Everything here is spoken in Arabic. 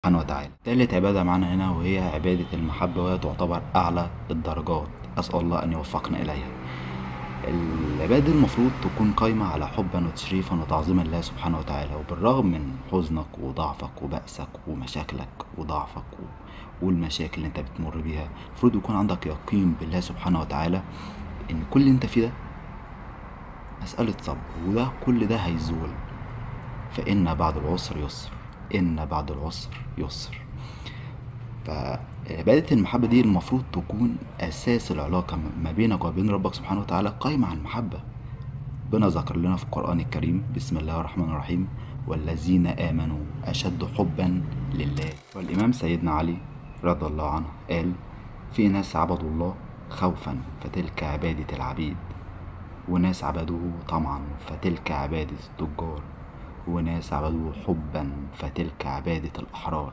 سبحانه وتعالى. تالت عبادة معانا هنا وهي عبادة المحبة، وهي تعتبر أعلى الدرجات، أسأل الله أن يوفقنا إليها. العبادة المفروض تكون قايمة على حبا وتشريفا وتعظيما لله سبحانه وتعالى، وبالرغم من حزنك وضعفك وبأسك ومشاكلك وضعفك والمشاكل اللي انت بتمر بيها، المفروض يكون عندك يقين بالله سبحانه وتعالى ان كل اللي انت فيه ده مسألة صبر، وده كل ده هيزول. فإن بعد العسر يسر، إن بعد العسر يسر. فعبادة المحبة دي المفروض تكون أساس العلاقة ما بينك وبين ربك سبحانه وتعالى، قايمة على المحبة. ربنا ذكر لنا في القرآن الكريم بسم الله الرحمن الرحيم: والذين آمنوا أشد حبا لله. والإمام سيدنا علي رضي الله عنه قال: في ناس عبدوا الله خوفا فتلك عبادة العبيد، وناس عبدوه طمعا فتلك عبادة التجار، وناس عبدوه حبا فتلك عبادة الأحرار.